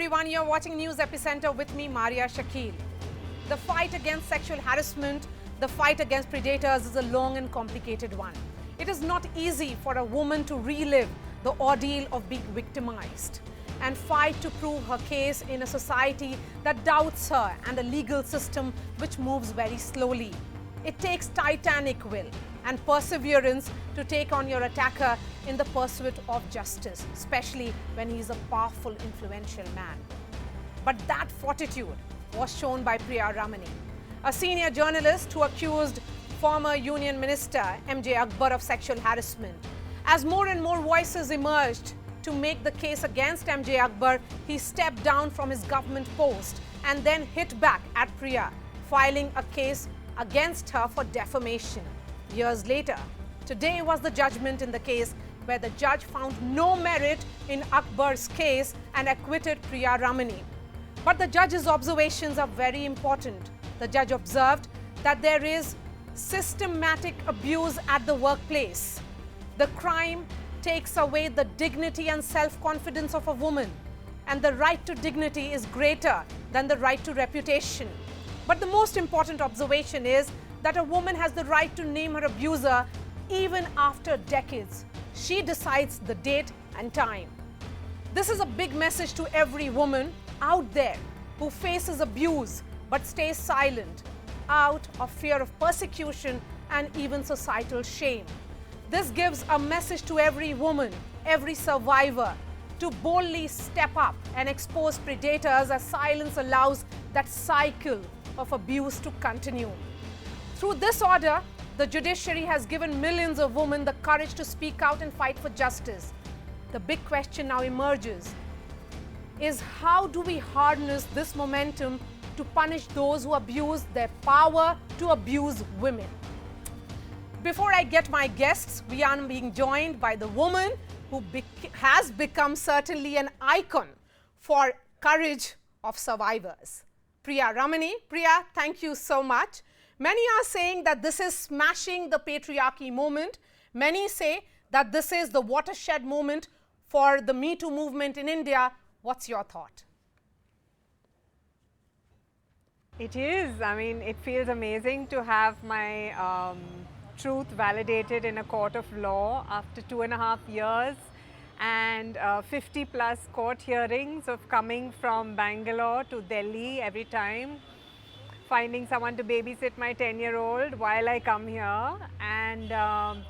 everyone, you're watching News Epicenter with me, Marya, Shakil. The fight against sexual harassment, the fight against predators is a long and complicated one. It is not easy for a woman to relive the ordeal of being victimized and fight to prove her case in a society that doubts her and a legal system which moves very slowly. It takes titanic will and perseverance to take on your attacker in the pursuit of justice, especially when he is a powerful, influential man. But that fortitude was shown by Priya Ramani, a senior journalist who accused former Union Minister MJ Akbar of sexual harassment. As more and more voices emerged to make the case against MJ Akbar, he stepped down from his government post and then hit back at Priya, filing a case against her for defamation. Years later, today was the judgment in the case where the judge found no merit in Akbar's case and acquitted Priya Ramani. But the judge's observations are very important. The judge observed that there is systematic abuse at the workplace. The crime takes away the dignity and self-confidence of a woman, and the right to dignity is greater than the right to reputation. But the most important observation is that a woman has the right to name her abuser even after decades. She decides the date and time. This is a big message to every woman out there who faces abuse but stays silent out of fear of persecution and even societal shame. This gives a message to every woman, every survivor, to boldly step up and expose predators as silence allows that cycle of abuse to continue. Through this order, the judiciary has given millions of women the courage to speak out and fight for justice. The big question now emerges is how do we harness this momentum to punish those who abuse their power to abuse women? Before I get my guests, we are being joined by the woman who has become certainly an icon for courage of survivors. Priya Ramani. Priya, thank you so much. Many are saying that this is smashing the patriarchy movement. Many say that this is the watershed moment for the Me Too movement in India. What's your thought? It is. I mean, it feels amazing to have my truth validated in a court of law after 2.5 years and 50 plus court hearings of coming from Bangalore to Delhi every time, finding someone to babysit my 10-year-old while I come here, and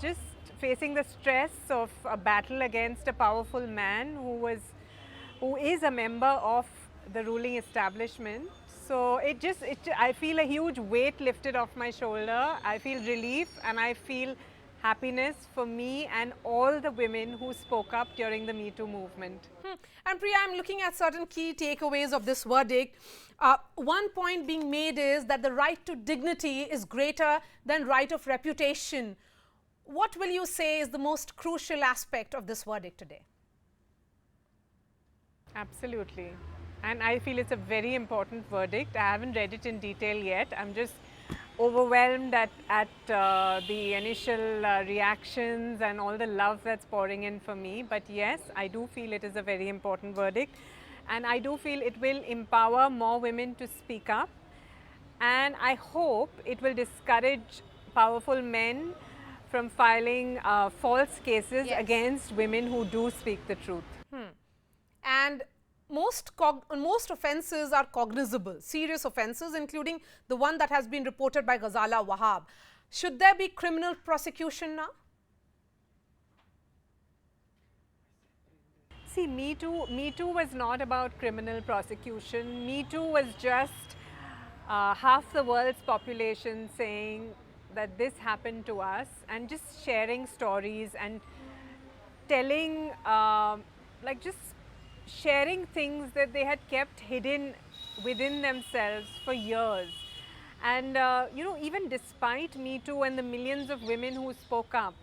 just facing the stress of a battle against a powerful man who is a member of the ruling establishment. So I feel a huge weight lifted off my shoulder. I feel relief and I feel happiness for me and all the women who spoke up during the Me Too movement. And Priya, I'm looking at certain key takeaways of this verdict. One point being made is that the right to dignity is greater than right of reputation. What will you say is the most crucial aspect of this verdict today? Absolutely. And I feel it's a very important verdict. I haven't read it in detail yet. I'm just overwhelmed at the initial reactions and all the love that's pouring in for me. But yes, I do feel it is a very important verdict. And I do feel it will empower more women to speak up. And I hope it will discourage powerful men from filing false cases against women who do speak the truth. And most offences are cognizable, serious offences, including the one that has been reported by Ghazala Wahab. Should there be criminal prosecution now? See, Me Too was not about criminal prosecution. Me Too was just half the world's population saying that this happened to us and just sharing stories and telling, just sharing things that they had kept hidden within themselves for years. And even despite Me Too and the millions of women who spoke up,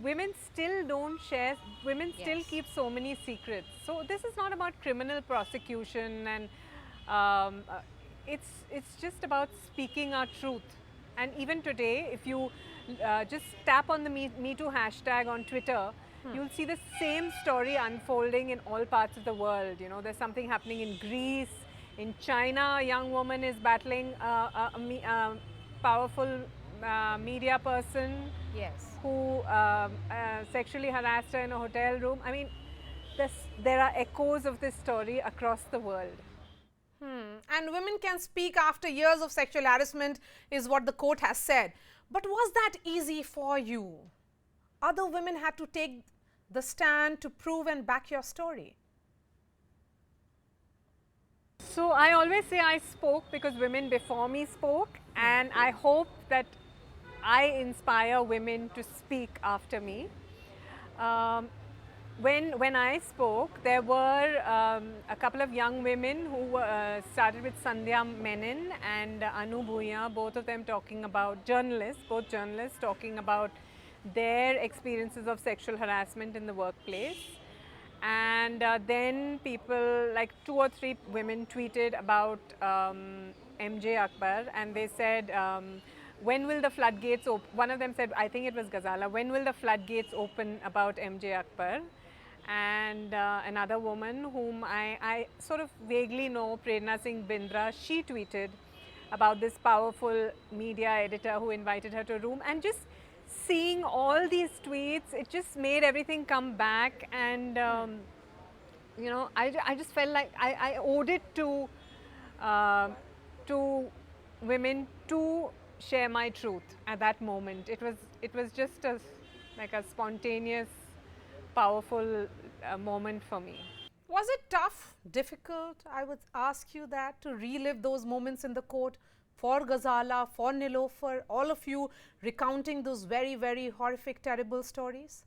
women still don't share, women still keep so many secrets. So this is not about criminal prosecution, and it's just about speaking our truth. And even today, if you just tap on the Me Too hashtag on Twitter, you'll see the same story unfolding in all parts of the world. You know, there's something happening in Greece, in China. A young woman is battling a powerful media person Yes. who sexually harassed her in a hotel room. I mean, there are echoes of this story across the world. And women can speak after years of sexual harassment, is what the court has said. But was that easy for you? Other women had to take the stand to prove and back your story. So I always say I spoke because women before me spoke, and I hope that I inspire women to speak after me. When I spoke, there were a couple of young women who started with Sandhya Menon and Anu Bhuya, both of them talking about both journalists talking about their experiences of sexual harassment in the workplace. And then people, like 2 or 3 women tweeted about MJ Akbar, and they said, when will the floodgates open? One of them said, I think it was Ghazala, when will the floodgates open about MJ Akbar? And another woman whom I sort of vaguely know, Prerna Singh Bindra, she tweeted about this powerful media editor who invited her to a room, and just seeing all these tweets, it just made everything come back. And you know, I just felt like I owed it to women to share my truth at that moment. It was just like a spontaneous, powerful moment for me. Was it tough, difficult? I would ask you that, to relive those moments in the court for Ghazala, for Nilofer, all of you recounting those very, very horrific, terrible stories?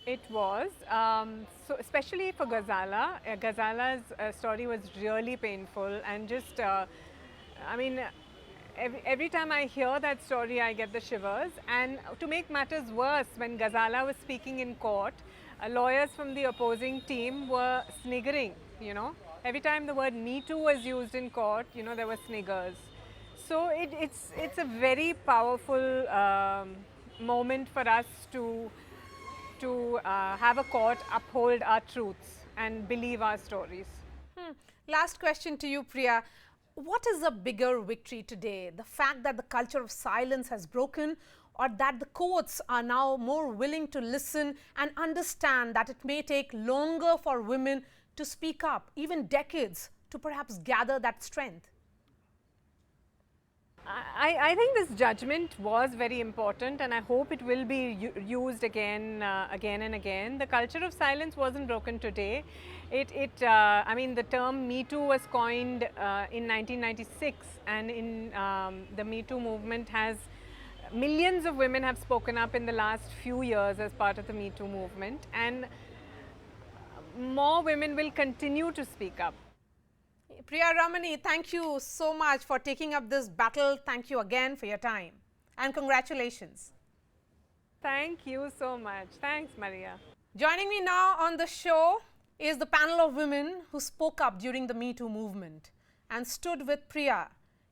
It was, so especially for Ghazala. Ghazala's story was really painful, and just, I mean, every time I hear that story, I get the shivers. And to make matters worse, when Ghazala was speaking in court, lawyers from the opposing team were sniggering, you know. Every time the word Me Too was used in court, you know, there were sniggers. So it's a very powerful moment for us to have a court uphold our truths and believe our stories. Last question to you, Priya. What is a bigger victory today? The fact that the culture of silence has broken, or that the courts are now more willing to listen and understand that it may take longer for women to speak up, even decades, to perhaps gather that strength? I think this judgment was very important, and I hope it will be used again and again. The culture of silence wasn't broken today. I mean, the term Me Too was coined in 1996, and in the Me Too movement millions of women have spoken up in the last few years as part of the Me Too movement, and more women will continue to speak up. Priya Ramani, thank you so much for taking up this battle. Thank you again for your time, and congratulations. Thank you so much. Thanks, Marya. Joining me now on the show is the panel of women who spoke up during the Me Too movement and stood with Priya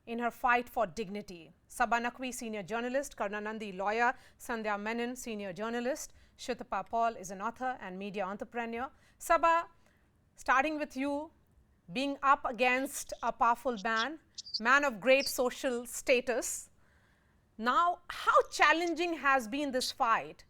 in her fight for dignity. Sabha Naqvi, senior journalist; Karna Nandi, lawyer; Sandhya Menon, senior journalist; Shutapa Paul is an author and media entrepreneur. Sabha, starting with you, being up against a powerful man of great social status. Now, how challenging has been this fight?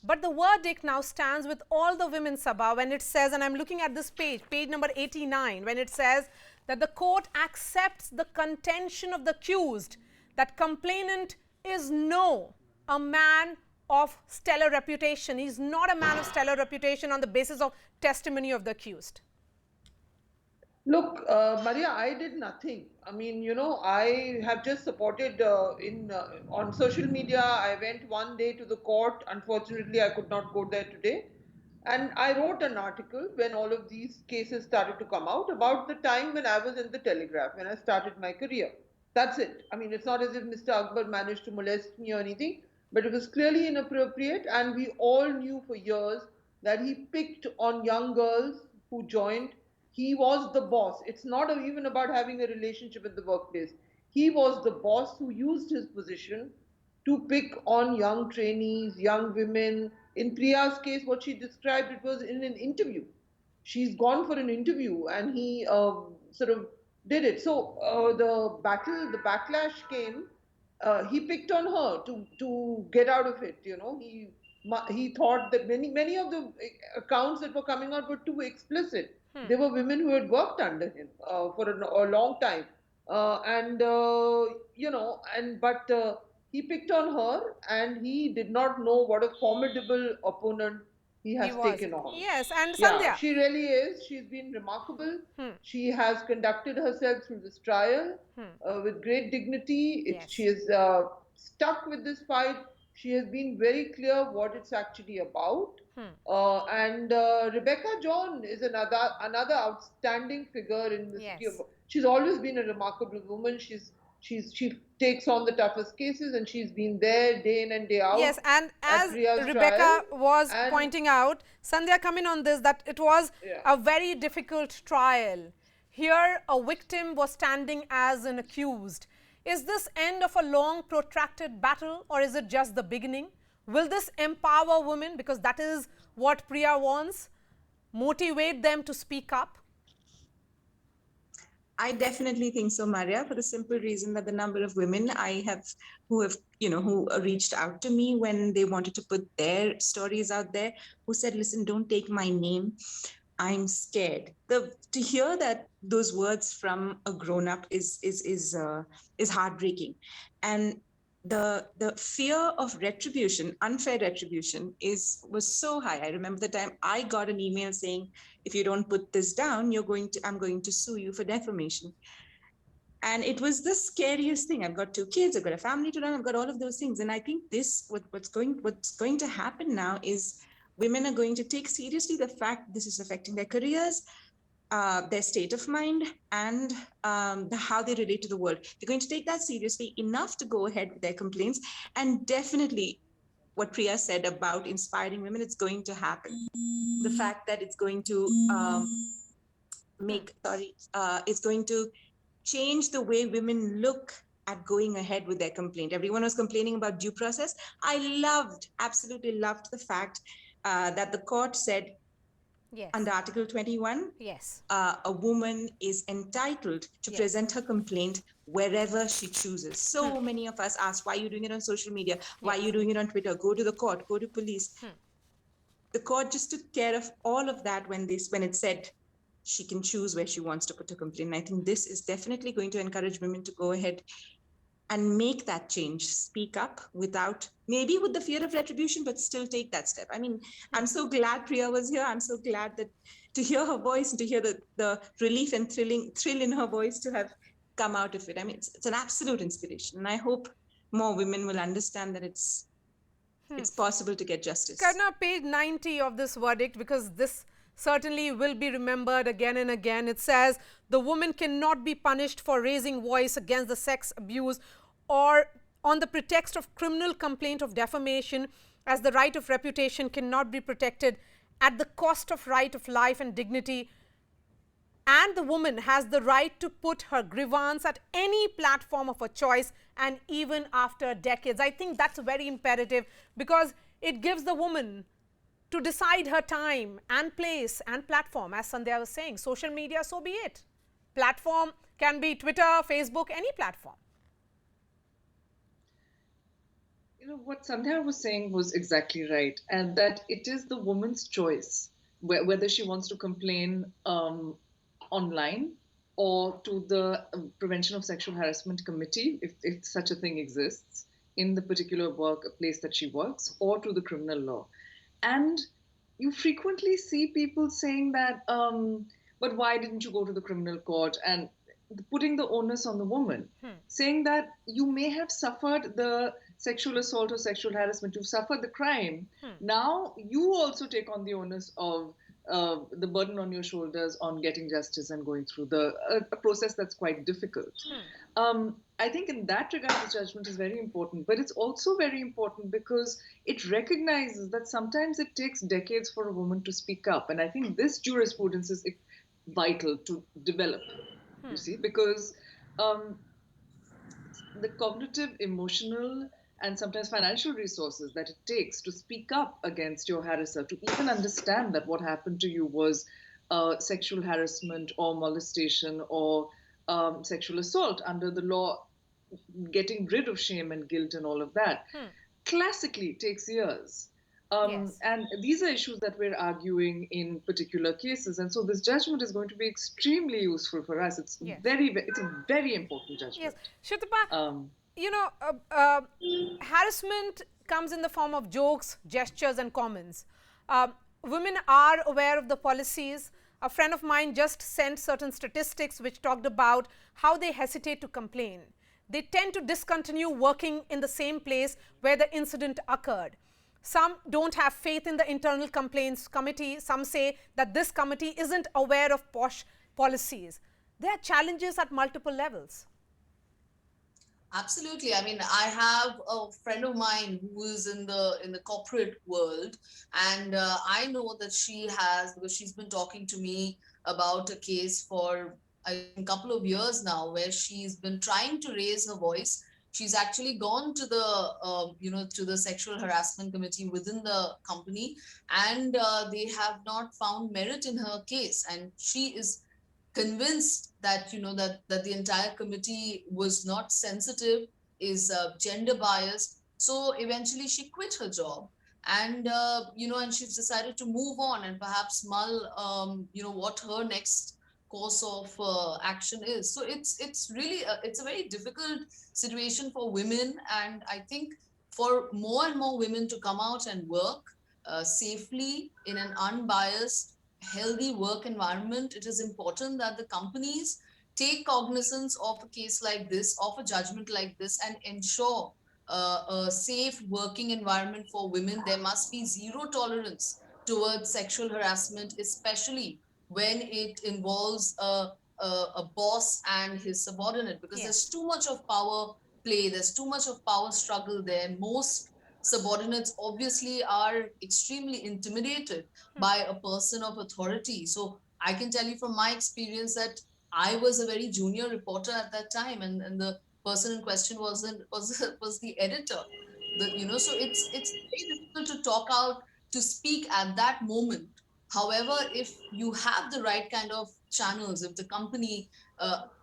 But the verdict now stands with all the women, Sabha, when it says, and I'm looking at this page number 89, when it says that the court accepts the contention of the accused that complainant is a man of stellar reputation. He's not a man of stellar reputation on the basis of testimony of the accused. Look, Marya, I did nothing. I mean, you know, I have just supported on social media. I went one day to the court. Unfortunately, I could not go there today. And I wrote an article when all of these cases started to come out about the time when I was in the Telegraph, when I started my career. That's it. I mean, it's not as if Mr. Akbar managed to molest me or anything, but it was clearly inappropriate. And we all knew for years that he picked on young girls who joined. He was the boss. It's not even about having a relationship in the workplace. He was the boss who used his position to pick on young trainees, young women. In Priya's case, what she described, it was in an interview. She's gone for an interview, and he sort of did it. So the backlash came. He picked on her to get out of it. He thought that many of the accounts that were coming out were too explicit. They were women who had worked under him for a long time, and but he picked on her, and he did not know what a formidable opponent he He has was. taken on. Yes, and Yeah, Sandhya. she really is. She's been remarkable. She has conducted herself through this trial with great dignity. She Yes. is stuck with this fight. She has been very clear what it's actually about. And Rebecca John is another outstanding figure in the city of. Yes. She's always been a remarkable woman. She takes on the toughest cases, and she's been there day in and day out Yes, and at as Priya's trial. Rebecca was And pointing out, Sandhya, come in on this, that it was yeah. a very difficult trial. Here, a victim was standing as an accused. Is this end of a long, protracted battle, or is it just the beginning? Will this empower women, because that is what Priya wants, motivate them to speak up? I definitely think so, Marya, for the simple reason that the number of women who reached out to me when they wanted to put their stories out there, who said, listen, don't take my name. I'm scared. To hear that those words from a grown-up is heartbreaking. And the fear of retribution, unfair retribution, was so high. I remember the time I got an email saying, if you don't put this down, I'm going to sue you for defamation. And it was the scariest thing. I've got 2 kids, I've got a family to run, I've got all of those things. And I think what's going to happen now is women are going to take seriously the fact this is affecting their careers, their state of mind, and how they relate to the world. They're going to take that seriously enough to go ahead with their complaints. And definitely what Priya said about inspiring women, it's going to happen. The fact that it's going to it's going to change the way women look at going ahead with their complaint. Everyone was complaining about due process. I absolutely loved the fact that the court said, Yes. under Article 21, yes, a woman is entitled to present her complaint wherever she chooses. So many of us ask, why are you doing it on social media? Why are you doing it on Twitter? Go to the court, go to police. The court just took care of all of that when it said she can choose where she wants to put her complaint. And I think this is definitely going to encourage women to go ahead and make that change, speak up maybe with the fear of retribution, but still take that step. I mean, I'm so glad Priya was here. I'm so glad to hear her voice and to hear the relief and thrill in her voice to have come out of it. I mean, it's an absolute inspiration. And I hope more women will understand that it's possible to get justice. Karna, page 90 of this verdict, because this certainly will be remembered again and again. It says the woman cannot be punished for raising voice against the sex abuse or on the pretext of criminal complaint of defamation, as the right of reputation cannot be protected at the cost of right of life and dignity. And the woman has the right to put her grievance at any platform of her choice, and even after decades. I think that's very imperative, because it gives the woman to decide her time and place and platform. As Sandhya was saying, social media, so be it. Platform can be Twitter, Facebook, any platform. What Sandhya was saying was exactly right, and that it is the woman's choice whether she wants to complain online or to the Prevention of Sexual Harassment Committee, if such a thing exists, in the particular workplace that she works, or to the criminal law. And you frequently see people saying that, but why didn't you go to the criminal court? And putting the onus on the woman, saying that you may have suffered the sexual assault or sexual harassment, you've suffered the crime. Now you also take on the onus of the burden on your shoulders on getting justice and going through a process that's quite difficult. I think in that regard, the judgment is very important, but it's also very important because it recognizes that sometimes it takes decades for a woman to speak up. And I think this jurisprudence is vital to develop, you see, because the cognitive, emotional, and sometimes financial resources that it takes to speak up against your harasser, to even understand that what happened to you was sexual harassment or molestation or sexual assault under the law, getting rid of shame and guilt and all of that, classically takes years. Yes. And these are issues that we're arguing in particular cases. And so this judgment is going to be extremely useful for us. It's Yes. it's a very important Yes. judgment. Shutapa, Um, you know, harassment comes in the form of jokes, gestures, and comments. Women are aware of the policies. A friend of mine just sent certain statistics which talked about how they hesitate to complain. They tend to discontinue working in the same place where the incident occurred. Some don't have faith in the internal complaints committee. Some say that this committee isn't aware of posh policies. There are challenges at multiple levels. Absolutely. I mean, I have a friend of mine who is in the corporate world, and I know that she has, because she's been talking to me about a case for I think, a couple of years now, where she's been trying to raise her voice. She's actually gone to the to the sexual harassment committee within the company, and they have not found merit in her case, and she is convinced that that the entire committee was not sensitive, is gender biased. So eventually she quit her job, and and she's decided to move on and perhaps mull what her next course of action is. So it's really it's a very difficult situation for women, and I think for more and more women to come out and work safely in an unbiased, healthy work environment, it is important that the companies take cognizance of a case like this, of a judgment like this, and ensure a safe working environment for women. There must be zero tolerance towards sexual harassment, especially when it involves a boss and his subordinate, because Yes. there's too much of power play, there's too much of power struggle there. Most subordinates obviously are extremely intimidated by a person of authority. So I can tell you from my experience that I was a very junior reporter at that time, and the person in question was the editor. So it's very difficult to talk out, to speak at that moment. However, if you have the right kind of channels, if the company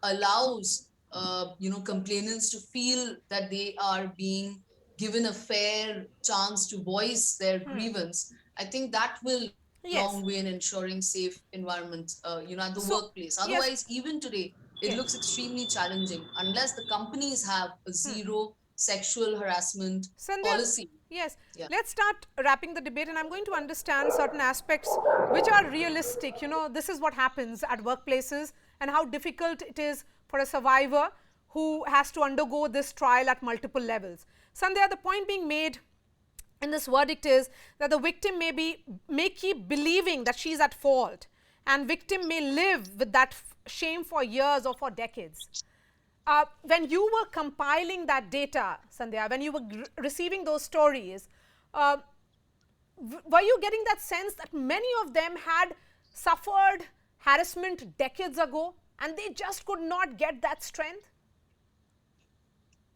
allows complainants to feel that they are being given a fair chance to voice their grievance, I think that will go a long Yes. way in ensuring safe environment, at the So, workplace. yes. Otherwise, even today, it Yes. looks extremely challenging unless the companies have a zero sexual harassment Sandhya, policy. yes, Yeah. let's start wrapping the debate, and I'm going to understand certain aspects which are realistic. This is what happens at workplaces and how difficult it is for a survivor who has to undergo this trial at multiple levels. Sandhya, the point being made in this verdict is that the victim may keep believing that she's at fault, and victim may live with that shame for years or for decades. When you were compiling that data, Sandhya, when you were receiving those stories, were you getting that sense that many of them had suffered harassment decades ago and they just could not get that strength?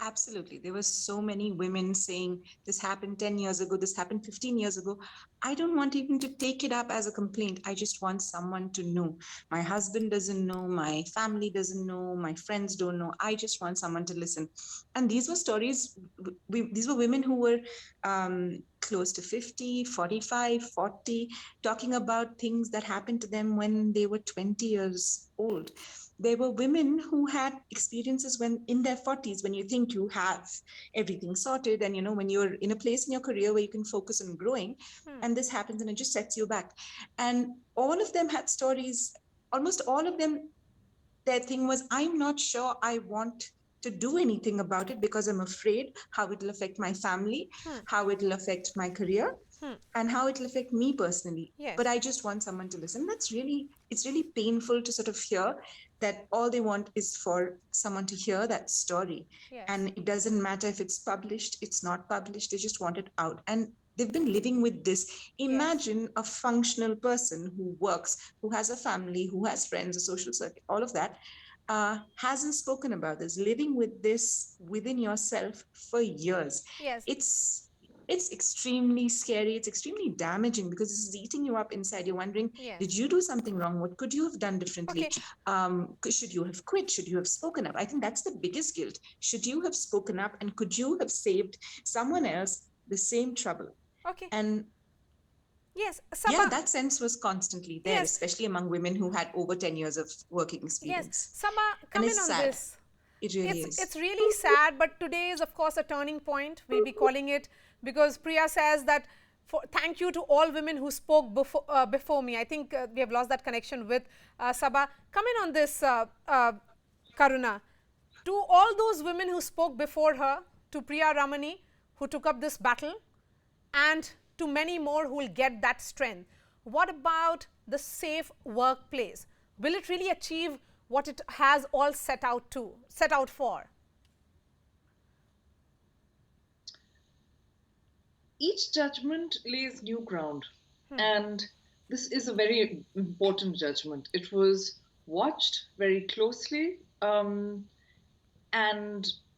Absolutely. There were so many women saying, this happened 10 years ago, this happened 15 years ago. I don't want even to take it up as a complaint. I just want someone to know. My husband doesn't know, my family doesn't know, my friends don't know. I just want someone to listen. And these were stories, these were women who were close to 50, 45, 40, talking about things that happened to them when they were 20 years old. There were women who had experiences when in their 40s, when you think you have everything sorted, and when you're in a place in your career where you can focus on growing, and this happens and it just sets you back. And all of them had stories, almost all of them, their thing was, I'm not sure I want to do anything about it because I'm afraid how it'll affect my family, how it'll affect my career, and how it'll affect me personally. Yes. But I just want someone to listen. It's really painful to sort of hear that all they want is for someone to hear that story. Yes. And it doesn't matter if it's published, it's not published, they just want it out. And they've been living with this. Imagine a functional person who works, who has a family, who has friends, a social circuit, all of that. hasn't spoken about this, living with this within yourself for years. Yes. It's extremely scary. It's extremely damaging because this is eating you up inside. You're wondering, Yes. did you do something wrong? What could you have done differently? Okay. Should you have quit? Should you have spoken up? I think that's the biggest guilt. Should you have spoken up, and could you have saved someone else the same trouble? Okay. And yes, yeah, that sense was constantly there, yes, especially among women who had over 10 years of working experience. Yes, Sabha, come in on sad. this. It really is. It's really sad, but today is of course a turning point. We'll be calling it, because Priya says that thank you to all women who spoke before me. I think we have lost that connection with Sabha. Come in on this, Karuna. To all those women who spoke before her, to Priya Ramani who took up this battle, and to many more who will get that strength. What about the safe workplace? Will it really achieve what it has all set out for? Each judgment lays new ground, and this is a very important judgment. It was watched very closely, and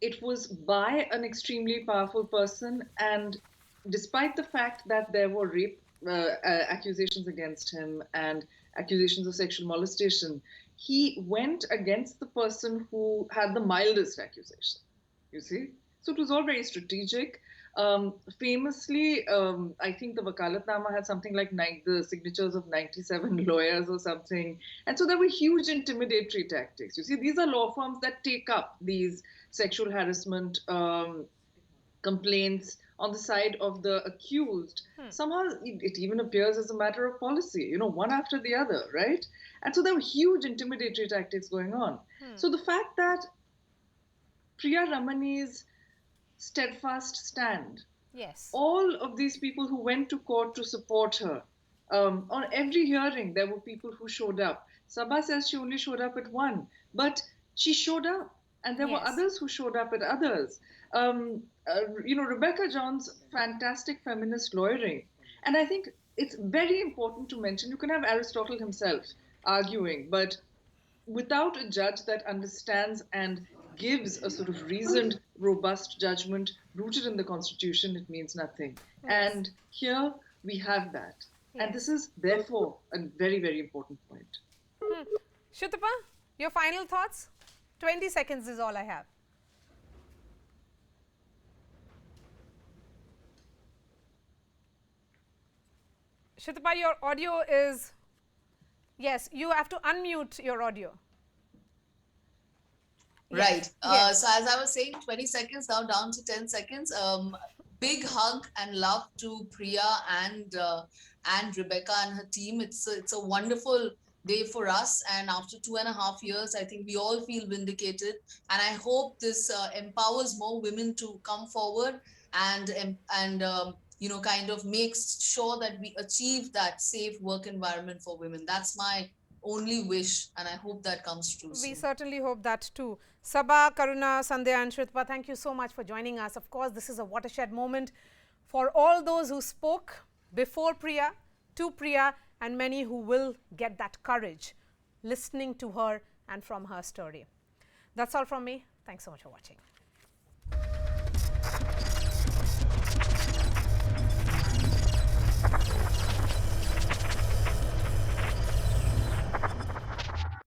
it was by an extremely powerful person, and despite the fact that there were rape accusations against him and accusations of sexual molestation, he went against the person who had the mildest accusation, you see. So it was all very strategic. Famously, I think the Wakalatnama had something like the signatures of 97 lawyers or something. And so there were huge intimidatory tactics. You see, these are law firms that take up these sexual harassment complaints on the side of the accused. Somehow it even appears as a matter of policy, you know, one after the other, right? And so there were huge intimidatory tactics going on. So the fact that Priya Ramani's steadfast stand, yes, all of these people who went to court to support her, on every hearing there were people who showed up. Sabha says she only showed up at one, but she showed up, and there were others who showed up at others. You know, Rebecca John's fantastic feminist lawyering. And I think it's very important to mention, you can have Aristotle himself arguing, but without a judge that understands and gives a sort of reasoned, robust judgment rooted in the Constitution, it means nothing. Yes. And here we have that. Yes. And this is therefore a very, very important point. Shutapa, your final thoughts? 20 seconds is all I have. Shutapa, your audio is, yes, you have to unmute your audio. Right. Yes. So as I was saying, 20 seconds, now down to 10 seconds. Big hug and love to Priya and Rebecca and her team. It's a wonderful day for us. And after 2.5 years, I think we all feel vindicated. And I hope this empowers more women to come forward and you know, kind of makes sure that we achieve that safe work environment for women. That's my only wish, and I hope that comes true soon. We certainly hope that too. Sabha, Karuna, Sandhya and Shritpa, thank you so much for joining us. Of course, this is a watershed moment for all those who spoke before Priya, to Priya, and many who will get that courage listening to her and from her story. That's all from me. Thanks so much for watching.